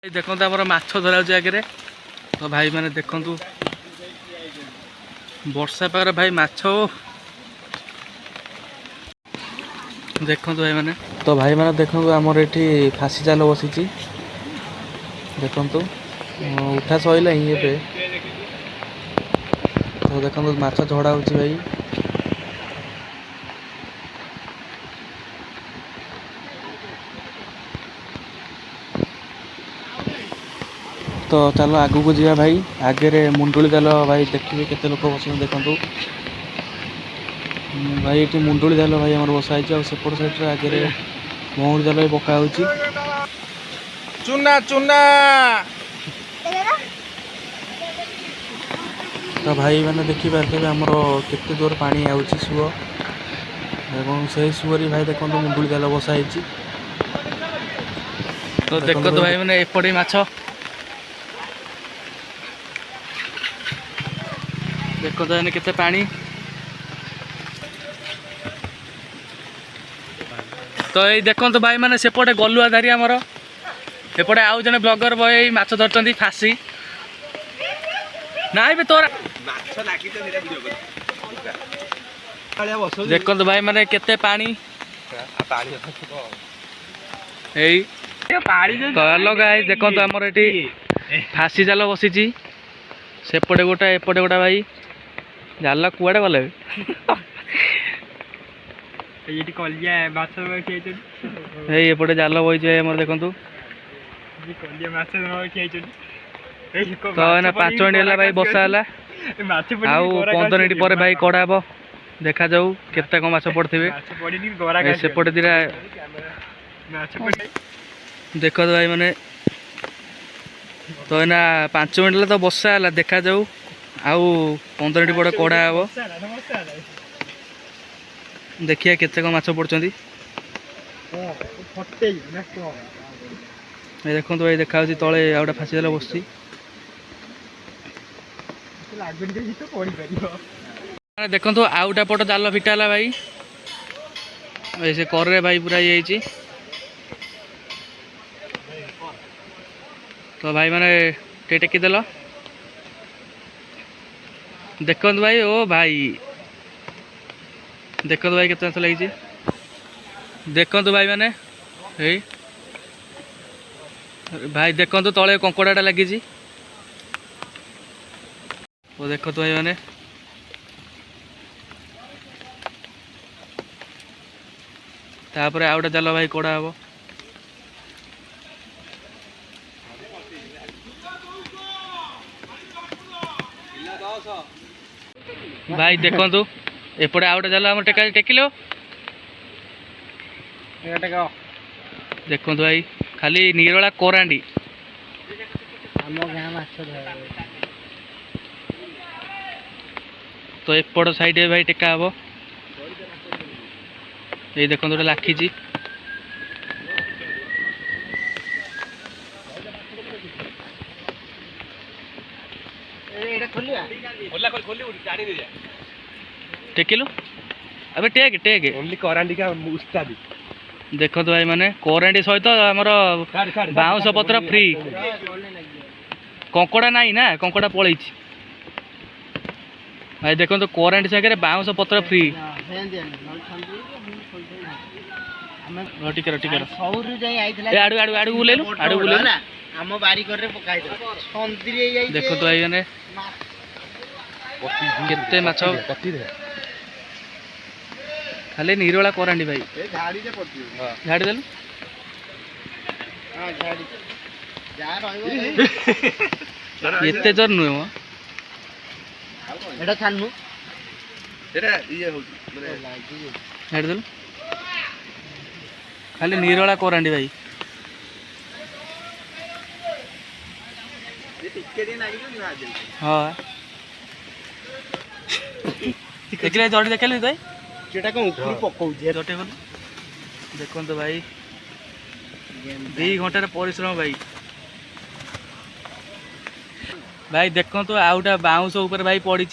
देखो आम माछ धरा आगे तो भाई मैंने देखु वर्षा पागर भाई माछ देखु भाई मैंने तो भाई मैंने देखु आमर ये फासी जाल बसी देखु उठा सैला ही ए तो देखो माछ झड़ा हो भाई तो चलो आगू को जा भाई आगे मुंडुली जाल भाई देखिए केते लोक बस देखु भाई ये मुंडुली जाल भाई आम बसाई सेपट साइड आगे महुरी जाल भी पका चुना चुना तो भाई मैंने देखिपारे आमर केते जोर पानी आउची सुओ एवं से सुओरी भाई देखो मुंडुली जाल बसाई तो देखो तो भाई मैंने एपटे माछ देखो तो यानी केते पानी तो ये देखो तो भाई मैंने सेपटे गलुआ धारी आमर एपटे आउ जने ब्लॉगर बॉय माछ धरचंदी फासी नाई बे तोरा देखो तो भाई मैंने केते पानी एई तो हेलो गाइस देखो तो आमर एटी फासी जाल बसीची सेपटे गोटा एपटे गोटा भाई जाल कुआड़े गले एपटे जाल बही मोर देखु तो 5 मिनट है भाई बसा है आउ 15 मिनट पर भाई कड़ा हे देखा जाऊ केते कम माछ पड़े सेपटे दिरा देख तो भाई मैंने तो ना 5 मिनट तो बसा है देखा जाऊ आउ 15 मिनट पर कड़ा हे देखिए केते कम माछ पड़छंती देखो भाई देखा तले आउटा फासी जाल बस देखो आउटा पट जाल फिटा है भाई से कर भाई पूरा ये तो भाई मैंने टेकिदेल देखो भाई ओ भाई देखो भाई केते माछ लगी देखो भाई मैंने भाई देखो तले कंकड़ाटा लगी वो देखो भाई मैंने तापर आउटा जाल भाई कड़ा हे भाई देखु एपटे आउटा जाल आम टेकिलो देखु भाई खाली निरला कोरांडी तो एपट साइड भाई टेका हे ये देखो गोटे लाखी टेकिलु अबे टेक टेक ओनली करांडी का मुस्ता दी देखो तो भाई मैंने कोरांडी सहित आमर बाउंश पत्र फ्री कंकड़ा नहीं ना कंकड़ा पलि भाई देखो तो कोरांडी सागर बाउंश पत्र फ्री आड़ू आड़ू आड़ू बुलेलु आड़ू बुलेलु देखो तो भाई मैंने केते माछ खाली निरला करांडी भाई झाड़ी देलु एते जोर नुहे मो झाड़ी देलु खाली निरला करांडी भाई हाँ देखिए जड़ी देखल भाई देखो तो भाई 2 घंटार परिश्रम भाई भाई देखो तो आउटा बाउंश ऊपर भाई पड़ी